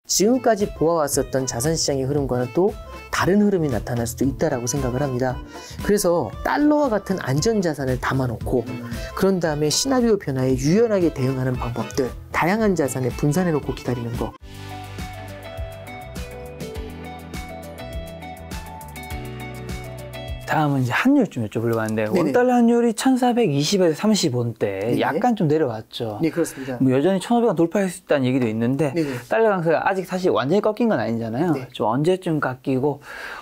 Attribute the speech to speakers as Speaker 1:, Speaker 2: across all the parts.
Speaker 1: 지금까지 보아왔었던 자산시장의 흐름과는 또 다른 흐름이 나타날 수도 있다라고 생각을 합니다. 그래서 달러와 같은 안전자산을 담아놓고 그런 다음에 시나리오 변화에 유연하게 대응하는 방법들, 다양한 자산에 분산해놓고 기다리는 거.
Speaker 2: 다음은 이제 환율 좀 여쭤보려고 하는데, 원달러 환율이 1420에서 30원대
Speaker 1: 네네.
Speaker 2: 약간 좀 내려왔죠.
Speaker 1: 네, 그렇습니다.
Speaker 2: 뭐 여전히 1500원 돌파할 수 있다는 얘기도 있는데,
Speaker 1: 네네.
Speaker 2: 달러 강세가 아직 사실 완전히 꺾인 건 아니잖아요.
Speaker 1: 네.
Speaker 2: 좀 언제쯤 깎이고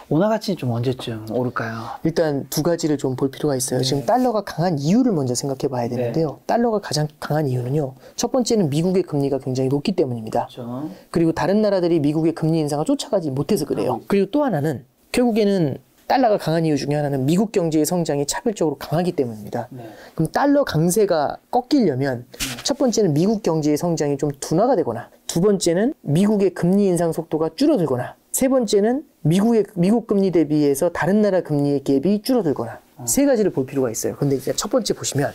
Speaker 2: 원화 가치는 좀 언제쯤 오를까요?
Speaker 1: 일단 두 가지를 좀 볼 필요가 있어요. 지금 달러가 강한 이유를 먼저 생각해 봐야 되는데요. 달러가 가장 강한 이유는요. 첫 번째는 미국의 금리가 굉장히 높기 때문입니다.
Speaker 2: 그렇죠.
Speaker 1: 그리고 다른 나라들이 미국의 금리 인상을 쫓아가지 못해서 그래요. 그리고 또 하나는 결국에는 달러가 강한 이유 중에 하나는 미국 경제의 성장이 차별적으로 강하기 때문입니다.
Speaker 2: 네.
Speaker 1: 그럼 달러 강세가 꺾이려면 첫 번째는 미국 경제의 성장이 좀 둔화가 되거나, 두 번째는 미국의 금리 인상 속도가 줄어들거나, 세 번째는 미국 금리 대비해서 다른 나라 금리의 갭이 줄어들거나, 세 가지를 볼 필요가 있어요. 근데 이제 첫 번째 보시면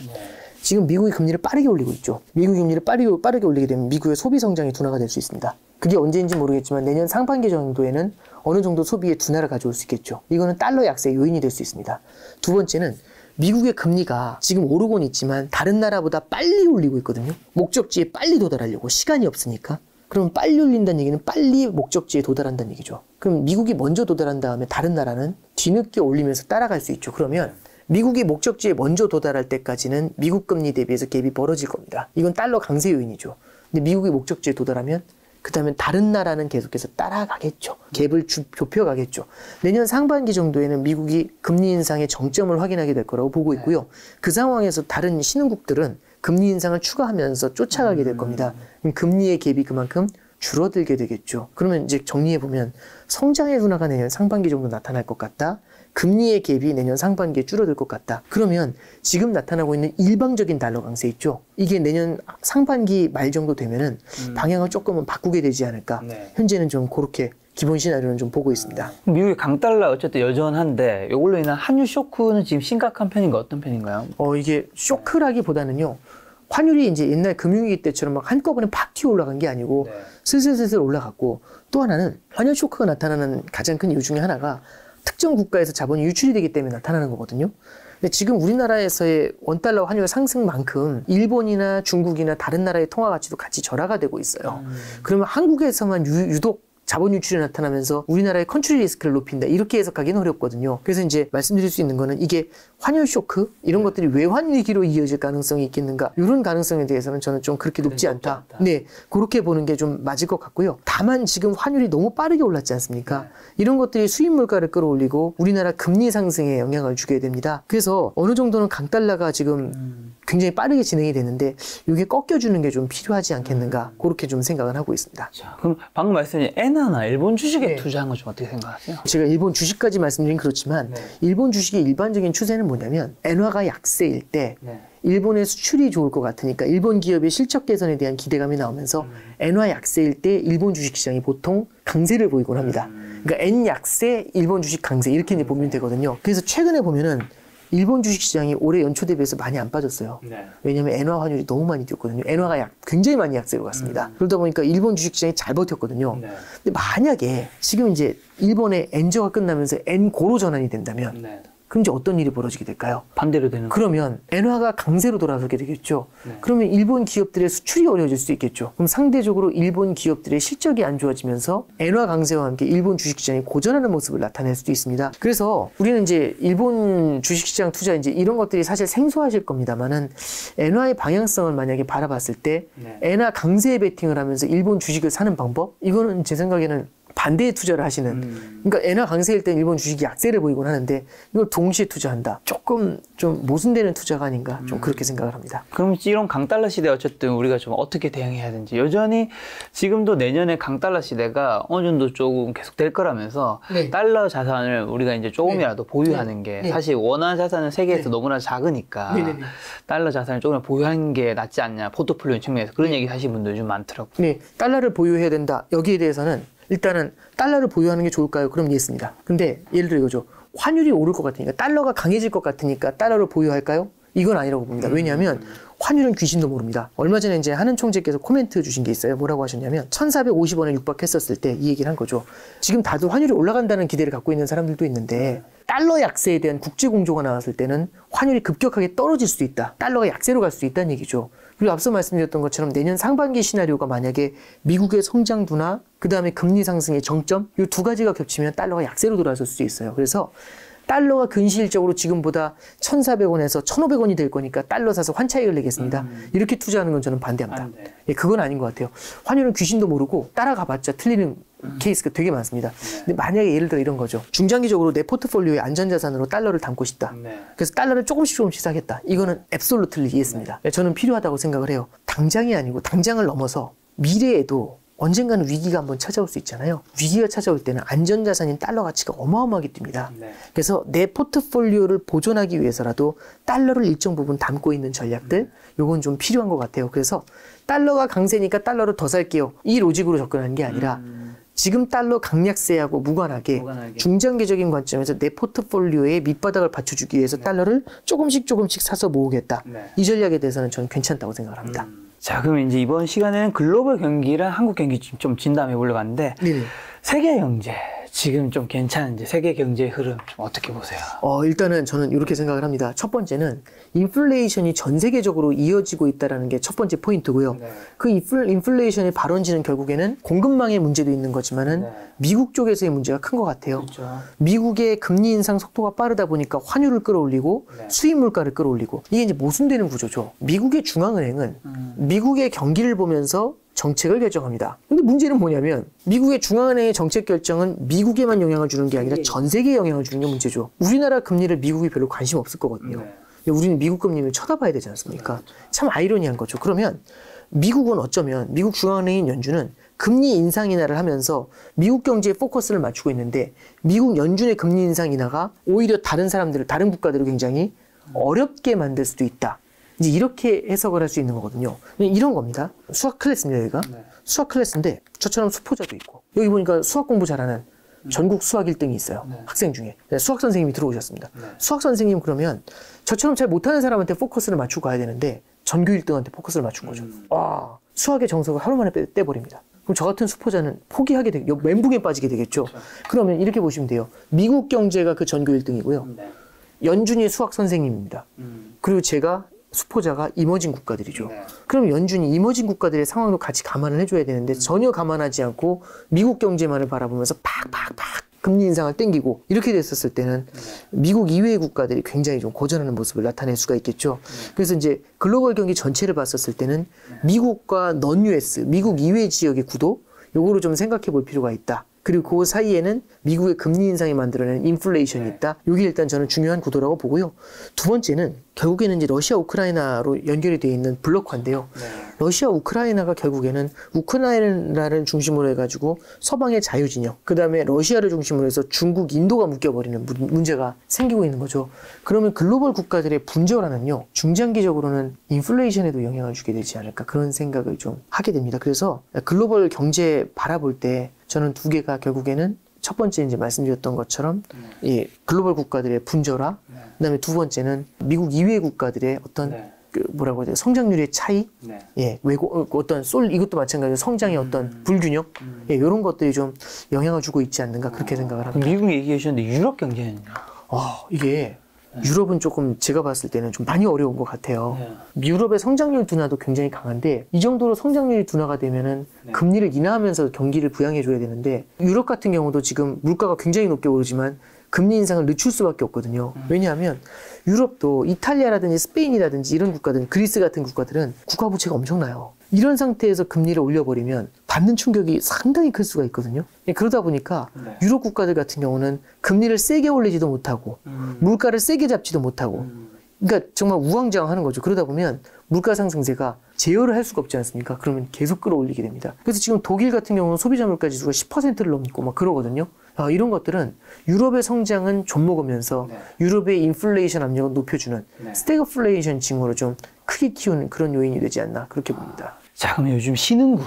Speaker 1: 지금 미국이 금리를 빠르게 올리고 있죠. 미국이 금리를 빠르게 올리게 되면 미국의 소비 성장이 둔화가 될 수 있습니다. 그게 언제인지 모르겠지만 내년 상반기 정도에는 어느 정도 소비의 둔화를 가져올 수 있겠죠. 이거는 달러 약세의 요인이 될 수 있습니다. 두 번째는 미국의 금리가 지금 오르곤 있지만 다른 나라보다 빨리 올리고 있거든요. 목적지에 빨리 도달하려고 시간이 없으니까. 그럼 빨리 올린다는 얘기는 빨리 목적지에 도달한다는 얘기죠. 그럼 미국이 먼저 도달한 다음에 다른 나라는 뒤늦게 올리면서 따라갈 수 있죠. 그러면 미국이 목적지에 먼저 도달할 때까지는 미국 금리 대비해서 갭이 벌어질 겁니다. 이건 달러 강세 요인이죠. 근데 미국이 목적지에 도달하면 그 다음에 다른 나라는 계속해서 따라가겠죠. 갭을 좁혀가겠죠. 내년 상반기 정도에는 미국이 금리 인상의 정점을 확인하게 될 거라고 보고 있고요. 그 상황에서 다른 신흥국들은 금리 인상을 추가하면서 쫓아가게 될 겁니다. 금리의 갭이 그만큼 줄어들게 되겠죠. 그러면 이제 정리해보면 성장의 둔화가 내년 상반기 정도 나타날 것 같다. 금리의 갭이 내년 상반기에 줄어들 것 같다. 그러면 지금 나타나고 있는 일방적인 달러 강세 있죠. 이게 내년 상반기 말 정도 되면은 방향을 조금은 바꾸게 되지 않을까. 현재는 좀 그렇게 기본 시나리오는 좀 보고 있습니다.
Speaker 2: 미국의 강달러 어쨌든 여전한데 이걸로 인한 환율 쇼크는 지금 심각한 편인가 어떤 편인가요?
Speaker 1: 이게 쇼크라기보다는요. 환율이 이제 옛날 금융위기 때처럼 막 한꺼번에 팍 튀어 올라간 게 아니고 슬슬 올라갔고, 또 하나는 환율 쇼크가 나타나는 가장 큰 이유 중에 하나가 특정 국가에서 자본이 유출이 되기 때문에 나타나는 거거든요. 근데 지금 우리나라에서의 원달러 환율 상승만큼 일본이나 중국이나 다른 나라의 통화 가치도 같이 절하가 되고 있어요. 그러면 한국에서만 유독 자본 유출이 나타나면서 우리나라의 컨트리 리스크를 높인다, 이렇게 해석하기는 어렵거든요. 그래서 이제 말씀드릴 수 있는 거는 이게 환율 쇼크 이런 것들이 외환위기로 이어질 가능성이 있겠는가, 이런 가능성에 대해서는 저는 좀 그렇게 높지 않다. 네, 그렇게 보는 게 좀 맞을 것 같고요. 다만 지금 환율이 너무 빠르게 올랐지 않습니까? 이런 것들이 수입 물가를 끌어올리고 우리나라 금리 상승에 영향을 주게 됩니다. 그래서 어느 정도는 강달러가 지금 굉장히 빠르게 진행이 되는데 이게 꺾여주는 게 좀 필요하지 않겠는가, 그렇게 좀 생각을 하고 있습니다.
Speaker 2: 자, 그럼 방금 말씀하신 엔화나 일본 주식에 투자한 건 좀 어떻게 생각하세요?
Speaker 1: 제가 일본 주식까지 말씀드린 그렇지만 일본 주식의 일반적인 추세는 뭐냐면 엔화가 약세일 때 일본의 수출이 좋을 것 같으니까 일본 기업의 실적 개선에 대한 기대감이 나오면서 엔화 약세일 때 일본 주식시장이 보통 강세를 보이곤 합니다. 그러니까 엔 약세, 일본 주식 강세, 이렇게 이제 보면 되거든요. 그래서 최근에 보면은 일본 주식시장이 올해 연초 대비해서 많이 안 빠졌어요. 왜냐하면 엔화 환율이 너무 많이 뛰었거든요. 엔화가 굉장히 많이 약세로 갔습니다. 그러다 보니까 일본 주식시장이 잘 버텼거든요. 근데 만약에 지금 이제 일본의 엔저가 끝나면서 엔고로 전환이 된다면 그럼 이제 어떤 일이 벌어지게 될까요?
Speaker 2: 반대로 되는
Speaker 1: 그러면 엔화가 강세로 돌아서게 되겠죠. 그러면 일본 기업들의 수출이 어려워질 수 있겠죠. 그럼 상대적으로 일본 기업들의 실적이 안 좋아지면서 엔화 강세와 함께 일본 주식시장이 고전하는 모습을 나타낼 수도 있습니다. 그래서 우리는 이제 일본 주식시장 투자 이제 이런 것들이 사실 생소하실 겁니다만은 엔화의 방향성을 만약에 바라봤을 때 엔화 강세에 베팅을 하면서 일본 주식을 사는 방법, 이거는 제 생각에는 반대의 투자를 하시는, 그러니까 엔화 강세일 때 일본 주식이 약세를 보이곤 하는데 이걸 동시에 투자한다, 조금 좀 모순되는 투자가 아닌가, 좀 그렇게 생각을 합니다.
Speaker 2: 그럼 이런 강달러 시대 어쨌든 우리가 좀 어떻게 대응해야 되는지, 여전히 지금도 내년에 강달러 시대가 어느 정도 조금 계속 될 거라면서 달러 자산을 우리가 이제 조금이라도 보유하는 게 사실 원화 자산은 세계에서 너무나 작으니까 달러 자산을 조금 보유하는 게 낫지 않냐, 포트폴리오 측면에서 그런 얘기 하시는 분들이 좀 많더라고요.
Speaker 1: 네, 달러를 보유해야 된다. 여기에 대해서는 일단은 달러를 보유하는 게 좋을까요? 그럼 예습니다. 근데 예를 들어 이거죠. 환율이 오를 것 같으니까, 달러가 강해질 것 같으니까 달러를 보유할까요? 이건 아니라고 봅니다. 왜냐하면 환율은 귀신도 모릅니다. 얼마 전에 이제 하는 총재께서 코멘트 주신 게 있어요. 뭐라고 하셨냐면 1450원에 육박했었을 때 이 얘기를 한 거죠. 지금 다들 환율이 올라간다는 기대를 갖고 있는 사람들도 있는데 달러 약세에 대한 국제 공조가 나왔을 때는 환율이 급격하게 떨어질 수도 있다. 달러가 약세로 갈 수도 있다는 얘기죠. 그리고 앞서 말씀드렸던 것처럼 내년 상반기 시나리오가 만약에 미국의 성장 둔화, 그 다음에 금리 상승의 정점, 이 두 가지가 겹치면 달러가 약세로 돌아설 수도 있어요. 그래서 달러가 근시일적으로 지금보다 1,400원에서 1,500원이 될 거니까 달러 사서 환차익을 내겠습니다. 이렇게 투자하는 건 저는 반대합니다. 예, 그건 아닌 것 같아요. 환율은 귀신도 모르고 따라가봤자 틀리는 케이스가 되게 많습니다. 근데 만약에 예를 들어 이런 거죠. 중장기적으로 내 포트폴리오의 안전자산으로 달러를 담고 싶다. 그래서 달러를 조금씩 사겠다. 이거는 앱솔루틀리 이해했습니다. 예, 저는 필요하다고 생각을 해요. 당장이 아니고 당장을 넘어서 미래에도 언젠가는 위기가 한번 찾아올 수 있잖아요. 위기가 찾아올 때는 안전자산인 달러 가치가 어마어마하게 뜁니다. 그래서 내 포트폴리오를 보존하기 위해서라도 달러를 일정 부분 담고 있는 전략들, 요건 좀 필요한 것 같아요. 그래서 달러가 강세니까 달러를 더 살게요. 이 로직으로 접근하는 게 아니라 지금 달러 강약세하고 무관하게 중장기적인 관점에서 내 포트폴리오의 밑바닥을 받쳐주기 위해서 달러를 조금씩 사서 모으겠다. 이 전략에 대해서는 저는 괜찮다고 생각을 합니다.
Speaker 2: 자, 그럼 이제 이번 시간에는 글로벌 경기랑 한국 경기 좀 진담해 보려고 하는데, 세계 경제 지금 좀 괜찮은지, 세계 경제의 흐름 좀 어떻게 보세요?
Speaker 1: 일단은 저는 이렇게 생각을 합니다. 첫 번째는 인플레이션이 전 세계적으로 이어지고 있다는 게 첫 번째 포인트고요. 그 인플레이션의 발원지는 결국에는 공급망의 문제도 있는 거지만은 미국 쪽에서의 문제가 큰 것 같아요.
Speaker 2: 그렇죠.
Speaker 1: 미국의 금리 인상 속도가 빠르다 보니까 환율을 끌어올리고 수입 물가를 끌어올리고 이게 이제 모순되는 구조죠. 미국의 중앙은행은 미국의 경기를 보면서 정책을 결정합니다. 근데 문제는 뭐냐면 미국의 중앙은행의 정책 결정은 미국에만 영향을 주는 게 아니라 전 세계에 영향을 주는 게 문제죠. 우리나라 금리를 미국이 별로 관심 없을 거거든요. 근데 우리는 미국 금리를 쳐다봐야 되지 않습니까? 참 아이러니한 거죠. 그러면 미국은 어쩌면 미국 중앙은행인 연준은 금리 인상 인하를 하면서 미국 경제에 포커스를 맞추고 있는데 미국 연준의 금리 인상 인하가 오히려 다른 국가들을 굉장히 어렵게 만들 수도 있다. 이제 이렇게 해석을 할 수 있는 거거든요. 이런 겁니다. 수학 클래스입니다, 여기가. 수학 클래스인데 저처럼 수포자도 있고 여기 보니까 수학 공부 잘하는 전국 수학 1등이 있어요. 학생 중에. 수학 선생님이 들어오셨습니다. 수학 선생님 그러면 저처럼 잘 못하는 사람한테 포커스를 맞추고 가야 되는데 전교 1등한테 포커스를 맞춘 거죠. 와, 수학의 정석을 하루 만에 떼버립니다. 그럼 저 같은 수포자는 포기하게 되겠죠. 멘붕에 빠지게 되겠죠. 그러면 이렇게 보시면 돼요. 미국 경제가 그 전교 1등이고요. 연준이 수학 선생님입니다. 그리고 제가 수포자가 이머징 국가들이죠. 그럼 연준이 이머징 국가들의 상황도 같이 감안을 해줘야 되는데 전혀 감안하지 않고 미국 경제만을 바라보면서 팍팍팍 금리 인상을 땡기고 이렇게 됐었을 때는 미국 이외의 국가들이 굉장히 좀 고전하는 모습을 나타낼 수가 있겠죠. 그래서 이제 글로벌 경기 전체를 봤었을 때는 미국과 non-US, 미국 이외 지역의 구도 요거를 좀 생각해 볼 필요가 있다. 그리고 그 사이에는 미국의 금리 인상이 만들어내는 인플레이션이 있다. 이게 일단 저는 중요한 구도라고 보고요. 두 번째는 결국에는 이제 러시아 우크라이나로 연결이 되어 있는 블록화인데요. 러시아 우크라이나가 결국에는 우크라이나를 중심으로 해가지고 서방의 자유진영, 그 다음에 러시아를 중심으로 해서 중국, 인도가 묶여버리는 문제가 생기고 있는 거죠. 그러면 글로벌 국가들의 분절화는요, 중장기적으로는 인플레이션에도 영향을 주게 되지 않을까 그런 생각을 좀 하게 됩니다. 그래서 글로벌 경제 바라볼 때 저는 두 개가 결국에는 첫 번째 이제 말씀드렸던 것처럼 이 글로벌 국가들의 분절화, 그다음에 두 번째는 미국 이외의 국가들의 어떤 그 뭐라고 해야 돼요? 성장률의 차이, 예, 어떤 이것도 마찬가지로 성장의 어떤 불균형, 예, 이런 것들이 좀 영향을 주고 있지 않는가 그렇게 생각을 합니다.
Speaker 2: 미국 얘기해 주셨는데 유럽 경제는요?
Speaker 1: 이게 유럽은 조금 제가 봤을 때는 좀 많이 어려운 것 같아요. 유럽의 성장률 둔화도 굉장히 강한데 이 정도로 성장률이 둔화가 되면은 금리를 인하하면서 경기를 부양해줘야 되는데 유럽 같은 경우도 지금 물가가 굉장히 높게 오르지만 금리 인상을 늦출 수밖에 없거든요. 왜냐하면 유럽도 이탈리아라든지 스페인이라든지 이런 국가들, 그리스 같은 국가들은 국가 부채가 엄청나요. 이런 상태에서 금리를 올려버리면 받는 충격이 상당히 클 수가 있거든요. 그러다 보니까 유럽 국가들 같은 경우는 금리를 세게 올리지도 못하고 물가를 세게 잡지도 못하고 그러니까 정말 우왕좌왕하는 거죠. 그러다 보면 물가 상승세가 제어를 할 수가 없지 않습니까? 그러면 계속 끌어올리게 됩니다. 그래서 지금 독일 같은 경우는 소비자 물가 지수가 10%를 넘고 막 그러거든요. 이런 것들은 유럽의 성장은 좀 먹으면서 유럽의 인플레이션 압력을 높여주는 스태그플레이션 징후로 좀 크게 키우는 그런 요인이 되지 않나 그렇게 봅니다.
Speaker 2: 자, 그럼 요즘 신흥국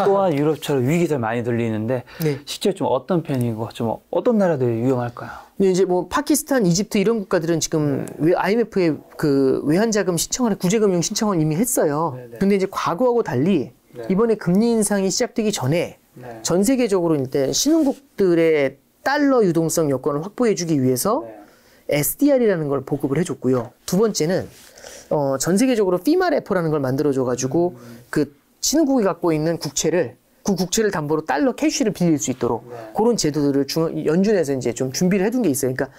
Speaker 2: 또한 유럽처럼 위기설 많이 들리는데
Speaker 1: 네.
Speaker 2: 실제 좀 어떤 편이고 좀 어떤 나라들이 위험할까요?
Speaker 1: 근데 이제 뭐 파키스탄, 이집트 이런 국가들은 지금 IMF에 그 외환자금 신청을 구제금융 신청을 이미 했어요.
Speaker 2: 네네.
Speaker 1: 근데 이제 과거하고 달리
Speaker 2: 네.
Speaker 1: 이번에 금리 인상이 시작되기 전에
Speaker 2: 네.
Speaker 1: 전 세계적으로 일단 신흥국들의 달러 유동성 여건을 확보해주기 위해서 SDR이라는 걸 보급을 해줬고요. 두 번째는 전 세계적으로 피마 레포라는 걸 만들어줘가지고 그 신흥국이 갖고 있는 국채를 그 국채를 담보로 달러 캐시를 빌릴 수 있도록 그런 제도들을 연준에서 이제 좀 준비를 해둔 게 있어요. 그러니까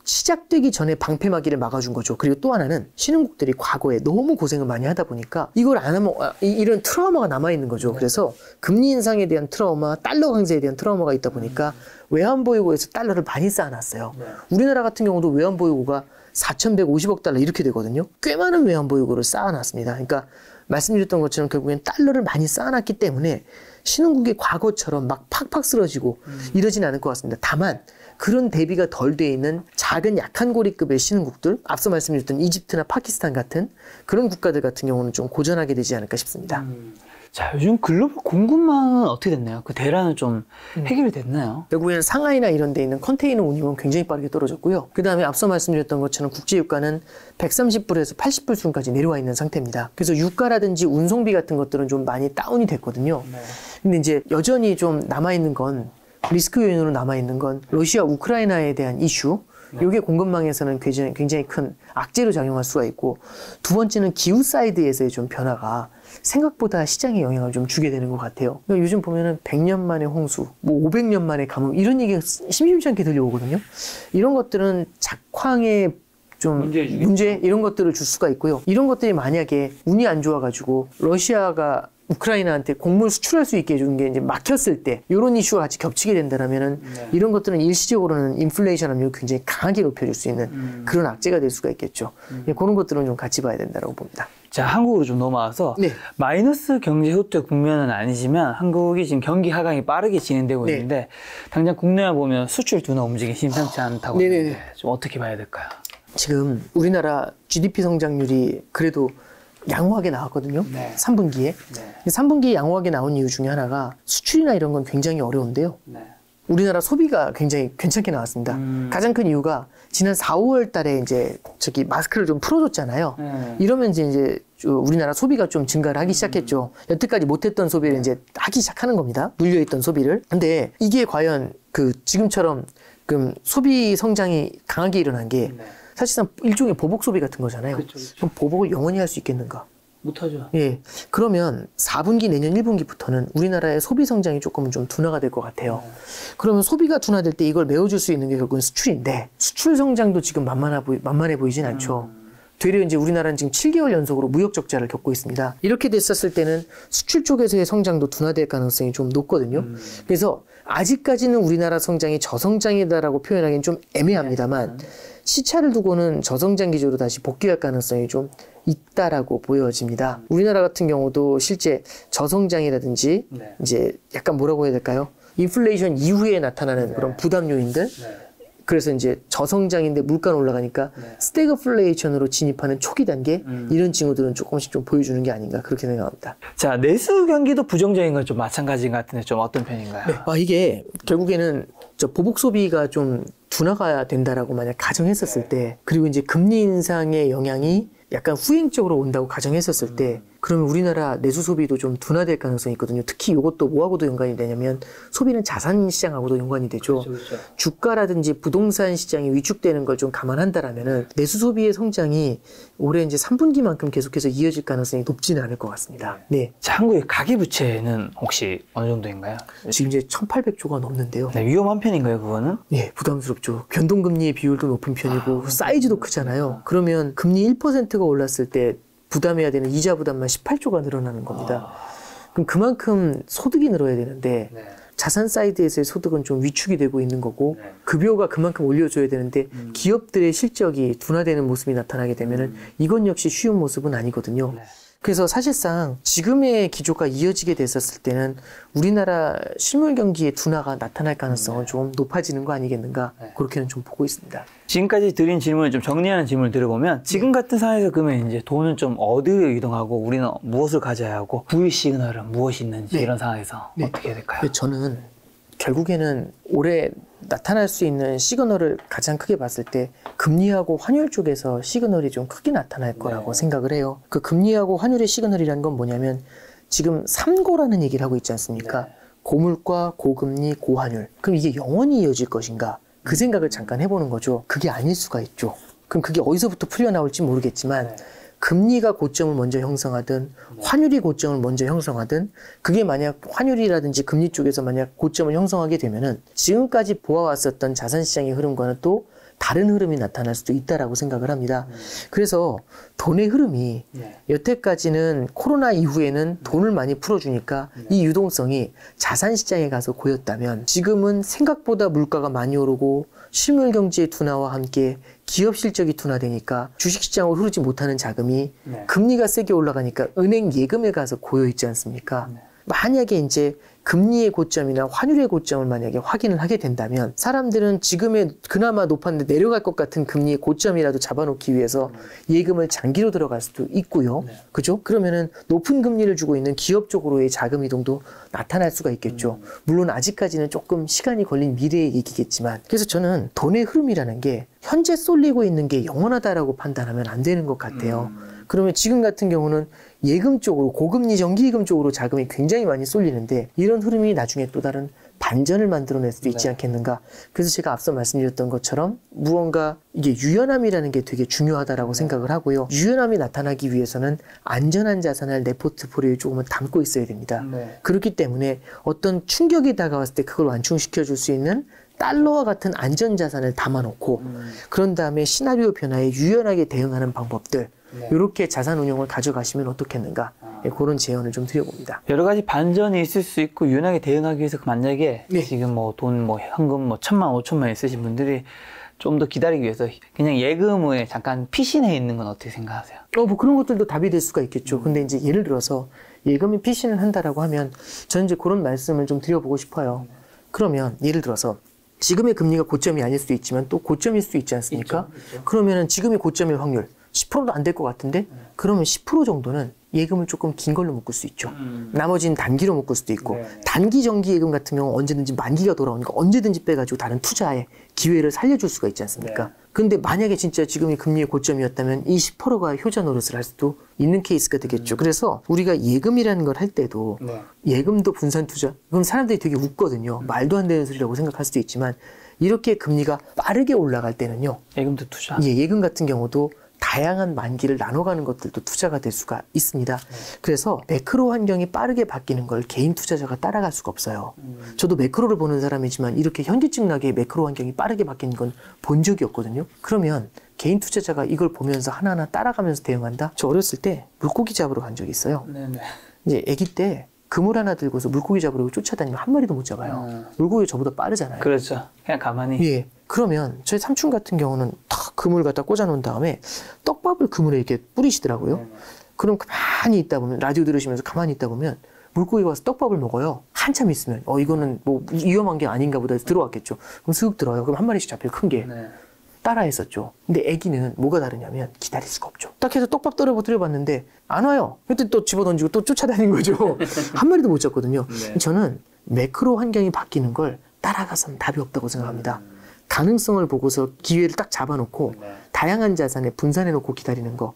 Speaker 1: 시작되기 전에 방패막이를 막아준 거죠. 그리고 또 하나는 신흥국들이 과거에 너무 고생을 많이 하다 보니까 이걸 안 하면 이런 트라우마가 남아있는 거죠. 그래서 금리 인상에 대한 트라우마, 달러 강세에 대한 트라우마가 있다 보니까 외환보유고에서 달러를 많이 쌓아놨어요. 우리나라 같은 경우도 외환보유고가 4,150억 달러 이렇게 되거든요. 꽤 많은 외환보유고를 쌓아놨습니다. 그러니까 말씀드렸던 것처럼 결국엔 달러를 많이 쌓아놨기 때문에 신흥국이 과거처럼 막 팍팍 쓰러지고 이러진 않을 것 같습니다. 다만 그런 대비가 덜 돼 있는 작은 약한 고리급의 신흥국들, 앞서 말씀드렸던 이집트나 파키스탄 같은 그런 국가들 같은 경우는 좀 고전하게 되지 않을까 싶습니다.
Speaker 2: 자, 요즘 글로벌 공급망은 어떻게 됐나요? 그 대란은 좀 해결이 됐나요?
Speaker 1: 결국에는 상하이나 이런 데 있는 컨테이너 운임은 굉장히 빠르게 떨어졌고요. 그 다음에 앞서 말씀드렸던 것처럼 국제유가는 130불에서 80불 수준까지 내려와 있는 상태입니다. 그래서 유가라든지 운송비 같은 것들은 좀 많이 다운이 됐거든요. 근데 이제 여전히 좀 남아있는 건 리스크 요인으로 남아있는 건 러시아 우크라이나에 대한 이슈, 이게 공급망에서는 굉장히 큰 악재로 작용할 수가 있고, 두 번째는 기후 사이드에서의 좀 변화가 생각보다 시장에 영향을 좀 주게 되는 것 같아요. 그러니까 요즘 보면은 100년 만에 홍수, 뭐 500년 만에 가뭄 이런 얘기가 심심치 않게 들려오거든요. 이런 것들은 작황의 좀 문제 이런 것들을 줄 수가 있고요. 이런 것들이 만약에 운이 안 좋아가지고 러시아가 우크라이나한테 곡물 수출할 수 있게 해주는 게 이제 막혔을 때 이런 이슈가 같이 겹치게 된다면은 이런 것들은 일시적으로는 인플레이션 압력을 굉장히 강하게 높여줄 수 있는 그런 악재가 될 수가 있겠죠. 그런 것들은 좀 같이 봐야 된다고 봅니다.
Speaker 2: 자, 한국으로 좀 넘어와서 마이너스 경제 흑자 국면은 아니지만 한국이 지금 경기 하강이 빠르게 진행되고 있는데 당장 국내에 보면 수출 둔화 움직임이 심상치 않다고 하는데 좀 어떻게 봐야 될까요?
Speaker 1: 지금 우리나라 GDP 성장률이 그래도 양호하게 나왔거든요. 3분기에. 3분기에 양호하게 나온 이유 중에 하나가 수출이나 이런 건 굉장히 어려운데요. 우리나라 소비가 굉장히 괜찮게 나왔습니다. 가장 큰 이유가 지난 4, 5월 달에 이제 마스크를 좀 풀어줬잖아요. 이러면서 이제 우리나라 소비가 좀 증가를 하기 시작했죠. 여태까지 못했던 소비를 이제 하기 시작하는 겁니다. 물려있던 소비를. 근데 이게 과연 지금처럼 소비 성장이 강하게 일어난 게 사실상 일종의 보복 소비 같은 거잖아요. 그럼 보복을 영원히 할 수 있겠는가?
Speaker 2: 못하죠.
Speaker 1: 예. 그러면 4분기 내년 1분기부터는 우리나라의 소비 성장이 조금은 좀 둔화가 될 것 같아요. 그러면 소비가 둔화될 때 이걸 메워줄 수 있는 게 결국은 수출인데 수출 성장도 지금 만만해 보이진 않죠. 되려 이제 우리나라는 지금 7개월 연속으로 무역 적자를 겪고 있습니다. 이렇게 됐었을 때는 수출 쪽에서의 성장도 둔화될 가능성이 좀 높거든요. 그래서 아직까지는 우리나라 성장이 저성장이다라고 표현하기는 좀 애매합니다만 시차를 두고는 저성장 기조로 다시 복귀할 가능성이 좀 있다라고 보여집니다. 우리나라 같은 경우도 실제 저성장이라든지 이제 약간 뭐라고 해야 될까요? 인플레이션 이후에 나타나는 그런 부담 요인들. 그래서 이제 저성장인데 물가는 올라가니까 스태그플레이션으로 진입하는 초기 단계 이런 징후들은 조금씩 좀 보여주는 게 아닌가 그렇게 생각합니다.
Speaker 2: 자, 내수 경기도 부정적인 건 좀 마찬가지인 것 같은데 좀 어떤 편인가요?
Speaker 1: 이게 결국에는 보복 소비가 좀 둔화가 된다라고 만약 가정했었을 때, 그리고 이제 금리 인상의 영향이 약간 후행적으로 온다고 가정했었을 때, 그러면 우리나라 내수 소비도 좀 둔화될 가능성이 있거든요. 특히 이것도 뭐하고도 연관이 되냐면 소비는 자산 시장하고도 연관이 되죠. 그렇죠. 주가라든지 부동산 시장이 위축되는 걸 좀 감안한다라면은 내수 소비의 성장이 올해 이제 3분기만큼 계속해서 이어질 가능성이 높지는 않을 것 같습니다. 네.
Speaker 2: 자, 한국의 가계부채는 혹시 어느 정도인가요?
Speaker 1: 지금 이제 1,800조가 넘는데요.
Speaker 2: 네, 위험한 편인가요, 그거는?
Speaker 1: 네, 부담스럽죠. 변동금리의 비율도 높은 편이고 사이즈도 크잖아요. 그러면 금리 1%가 올랐을 때 부담해야 되는 이자 부담만 18조가 늘어나는 겁니다. 그럼 그만큼 소득이 늘어야 되는데 자산 사이드에서의 소득은 좀 위축이 되고 있는 거고 급여가 그만큼 올려줘야 되는데 기업들의 실적이 둔화되는 모습이 나타나게 되면은 이건 역시 쉬운 모습은 아니거든요. 그래서 사실상 지금의 기조가 이어지게 됐었을 때는 우리나라 실물 경기의 둔화가 나타날 가능성은 좀 높아지는 거 아니겠는가 그렇게는 좀 보고 있습니다.
Speaker 2: 지금까지 드린 질문을 좀 정리하는 질문을 들어보면 지금 같은 상황에서 그러면 이제 돈은 좀 어디로 이동하고 우리는 무엇을 가져야 하고 부의 시그널은 무엇이 있는지 이런 상황에서 어떻게 해야 될까요?
Speaker 1: 저는 결국에는 올해 나타날 수 있는 시그널을 가장 크게 봤을 때 금리하고 환율 쪽에서 시그널이 좀 크게 나타날 거라고 생각을 해요. 그 금리하고 환율의 시그널이라는 건 뭐냐면 지금 3고라는 얘기를 하고 있지 않습니까? 고물가, 고금리, 고환율. 그럼 이게 영원히 이어질 것인가? 그 생각을 잠깐 해보는 거죠. 그게 아닐 수가 있죠. 그럼 그게 어디서부터 풀려나올지 모르겠지만 금리가 고점을 먼저 형성하든 환율이 고점을 먼저 형성하든 그게 만약 환율이라든지 금리 쪽에서 만약 고점을 형성하게 되면은 지금까지 보아왔었던 자산시장의 흐름과는 또 다른 흐름이 나타날 수도 있다라고 생각을 합니다. 그래서 돈의 흐름이 여태까지는 코로나 이후에는 돈을 많이 풀어주니까 이 유동성이 자산시장에 가서 고였다면 지금은 생각보다 물가가 많이 오르고 실물 경제의 둔화와 함께 기업 실적이 둔화되니까 주식시장으로 흐르지 못하는 자금이 금리가 세게 올라가니까 은행 예금에 가서 고여 있지 않습니까? 만약에 이제 금리의 고점이나 환율의 고점을 만약에 확인을 하게 된다면 사람들은 지금의 그나마 높았는데 내려갈 것 같은 금리의 고점이라도 잡아놓기 위해서 예금을 장기로 들어갈 수도 있고요. 그죠? 그러면은 높은 금리를 주고 있는 기업 쪽으로의 자금 이동도 나타날 수가 있겠죠. 물론 아직까지는 조금 시간이 걸린 미래의 얘기겠지만 그래서 저는 돈의 흐름이라는 게 현재 쏠리고 있는 게 영원하다라고 판단하면 안 되는 것 같아요. 그러면 지금 같은 경우는 예금 쪽으로 고금리 정기예금 쪽으로 자금이 굉장히 많이 쏠리는데 이런 흐름이 나중에 또 다른 반전을 만들어낼 수도 있지 않겠는가. 그래서 제가 앞서 말씀드렸던 것처럼 무언가 이게 유연함이라는 게 되게 중요하다라고 생각을 하고요. 유연함이 나타나기 위해서는 안전한 자산을 내 포트폴리오에 조금은 담고 있어야 됩니다. 그렇기 때문에 어떤 충격이 다가왔을 때 그걸 완충시켜 줄 수 있는 달러와 같은 안전자산을 담아놓고 그런 다음에 시나리오 변화에 유연하게 대응하는 방법들 이렇게 자산 운용을 가져가시면 어떻겠는가 그런 제언을 좀 드려봅니다.
Speaker 2: 여러 가지 반전이 있을 수 있고 유연하게 대응하기 위해서 만약에 지금 뭐 돈 뭐 현금 뭐 1,000만 5천만 있으신 분들이 좀 더 기다리기 위해서 그냥 예금에 잠깐 피신해 있는 건 어떻게 생각하세요?
Speaker 1: 뭐 그런 것들도 답이 될 수가 있겠죠. 근데 이제 예를 들어서 예금이 피신을 한다라고 하면 저는 이제 그런 말씀을 좀 드려보고 싶어요. 그러면 예를 들어서 지금의 금리가 고점이 아닐 수도 있지만 또 고점일 수도 있지 않습니까? 있죠. 그러면은 지금의 고점일 확률 10%도 안 될 것 같은데 그러면 10% 정도는 예금을 조금 긴 걸로 묶을 수 있죠. 나머지는 단기로 묶을 수도 있고 단기 정기 예금 같은 경우 언제든지 만기가 돌아오니까 언제든지 빼가지고 다른 투자에 기회를 살려줄 수가 있지 않습니까? 근데 만약에 진짜 지금이 금리의 고점이었다면 이 10%가 효자 노릇을 할 수도 있는 케이스가 되겠죠. 그래서 우리가 예금이라는 걸 할 때도 예금도 분산 투자. 그럼 사람들이 되게 웃거든요. 말도 안 되는 소리라고 생각할 수도 있지만 이렇게 금리가 빠르게 올라갈 때는요.
Speaker 2: 예금도 투자.
Speaker 1: 예금 같은 경우도 다양한 만기를 나눠가는 것들도 투자가 될 수가 있습니다. 그래서 매크로 환경이 빠르게 바뀌는 걸 개인 투자자가 따라갈 수가 없어요. 저도 매크로를 보는 사람이지만 이렇게 현기증나게 매크로 환경이 빠르게 바뀌는 건 본 적이 없거든요. 그러면 개인 투자자가 이걸 보면서 하나하나 따라가면서 대응한다? 저 어렸을 때 물고기 잡으러 간 적이 있어요. 이제 아기 때 그물 하나 들고서 물고기 잡으려고 쫓아다니면 한 마리도 못 잡아요. 물고기가 저보다 빠르잖아요.
Speaker 2: 그렇죠. 그냥 가만히.
Speaker 1: 그러면 저희 삼촌 같은 경우는 탁 그물 갖다 꽂아 놓은 다음에 떡밥을 그물에 이렇게 뿌리시더라고요. 그럼 가만히 있다 보면 라디오 들으시면서 가만히 있다 보면 물고기가 와서 떡밥을 먹어요. 한참 있으면 이거는 뭐 위험한 게 아닌가 보다 해서 들어왔겠죠. 그럼 슥 들어요. 그럼 한 마리씩 잡혀요. 큰 게. 따라 했었죠. 근데 애기는 뭐가 다르냐면 기다릴 수가 없죠. 딱 해서 떡밥 떨어뜨려봤는데 안 와요. 그때 또 집어던지고 또 쫓아다니는 거죠. 한 마리도 못 잡거든요. 저는 매크로 환경이 바뀌는 걸 따라가서는 답이 없다고 생각합니다. 가능성을 보고서 기회를 딱 잡아놓고 다양한 자산에 분산해놓고 기다리는 거.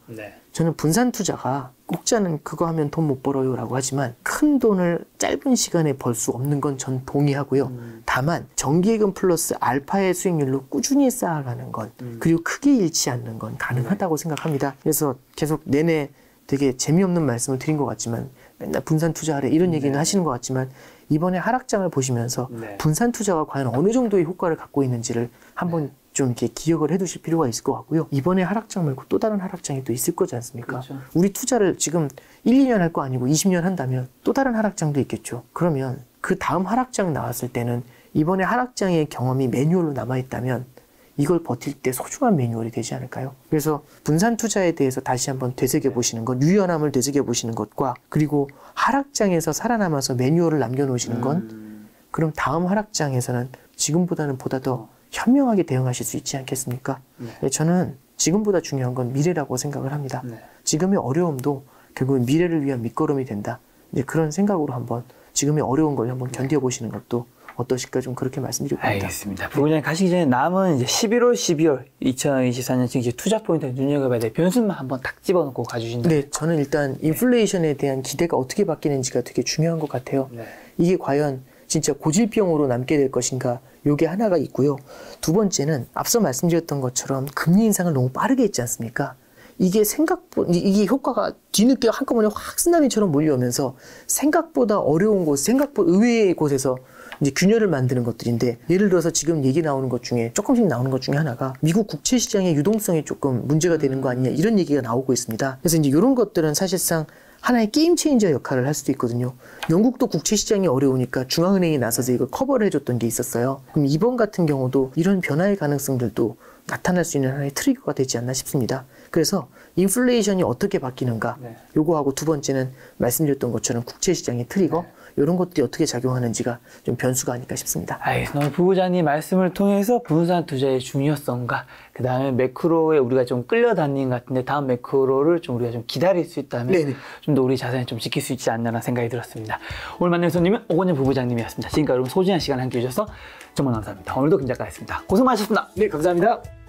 Speaker 1: 저는 분산 투자가 국자는 그거 하면 돈 못 벌어요 라고 하지만 큰 돈을 짧은 시간에 벌 수 없는 건 전 동의하고요. 다만 정기예금 플러스 알파의 수익률로 꾸준히 쌓아가는 건 그리고 크게 잃지 않는 건 가능하다고 생각합니다. 그래서 계속 내내 되게 재미없는 말씀을 드린 것 같지만 맨날 분산 투자하래 이런 얘기는 하시는 것 같지만 이번에 하락장을 보시면서 분산 투자가 과연 어느 정도의 효과를 갖고 있는지를 한번 좀 이렇게 기억을 해 두실 필요가 있을 것 같고요. 이번에 하락장 말고 또 다른 하락장이 또 있을 거지 않습니까? 그렇죠. 우리 투자를 지금 1, 2년 할 거 아니고 20년 한다면 또 다른 하락장도 있겠죠. 그러면 그 다음 하락장 나왔을 때는 이번에 하락장의 경험이 매뉴얼로 남아있다면 이걸 버틸 때 소중한 매뉴얼이 되지 않을까요? 그래서 분산 투자에 대해서 다시 한번 되새겨보시는 것, 유연함을 되새겨보시는 것과 그리고 하락장에서 살아남아서 매뉴얼을 남겨놓으시는 건 그럼 다음 하락장에서는 지금보다는 보다 더 현명하게 대응하실 수 있지 않겠습니까? 네. 저는 지금보다 중요한 건 미래라고 생각을 합니다. 네. 지금의 어려움도 결국은 미래를 위한 밑거름이 된다. 이제 그런 생각으로 한번 지금의 어려운 걸 한번 견뎌보시는 것도 어떠실까 좀 그렇게 말씀드리고 있습니다.
Speaker 2: 알겠습니다. 부부장님 가시기 전에 남은 이제 11월, 12월 2024년 지금 이제 투자 포인트 눈여겨봐야 될 변수만 한번 딱 집어넣고 가주신다.
Speaker 1: 네, 저는 일단 인플레이션에 대한 기대가 어떻게 바뀌는지가 되게 중요한 것 같아요. 네. 이게 과연 진짜 고질병으로 남게 될 것인가, 요게 하나가 있고요. 두 번째는 앞서 말씀드렸던 것처럼 금리 인상을 너무 빠르게 했지 않습니까? 이게 이게 효과가 뒤늦게 한꺼번에 확 쓰나미처럼 몰려오면서 생각보다 어려운 곳, 생각보다 의외의 곳에서 이제 균열을 만드는 것들인데, 예를 들어서 지금 얘기 나오는 것 중에 조금씩 나오는 것 중에 하나가 미국 국채 시장의 유동성이 조금 문제가 되는 거 아니냐, 이런 얘기가 나오고 있습니다. 그래서 이제 이런 것들은 사실상 하나의 게임 체인저 역할을 할 수도 있거든요. 영국도 국채 시장이 어려우니까 중앙은행이 나서서 이걸 커버를 해줬던 게 있었어요. 그럼 이번 같은 경우도 이런 변화의 가능성들도 나타날 수 있는 하나의 트리거가 되지 않나 싶습니다. 그래서 인플레이션이 어떻게 바뀌는가, 요거하고 두 번째는 말씀드렸던 것처럼 국채 시장의 트리거, 이런 것들이 어떻게 작용하는지가 좀 변수가 아닐까 싶습니다.
Speaker 2: 오늘 부부장님 말씀을 통해서 분산 투자의 중요성과 그 다음에 매크로에 우리가 좀 끌려다니는 것 같은데 다음 매크로를 좀 우리가 좀 기다릴 수 있다면 좀 더 우리 자산을 좀 지킬 수 있지 않나라는 생각이 들었습니다. 오늘 만난 손님은 오건영 부부장님이었습니다. 지금까지 여러분 소중한 시간 함께 해주셔서 정말 감사합니다. 오늘도 김 작가였습니다. 고생 많으셨습니다.
Speaker 1: 네, 감사합니다.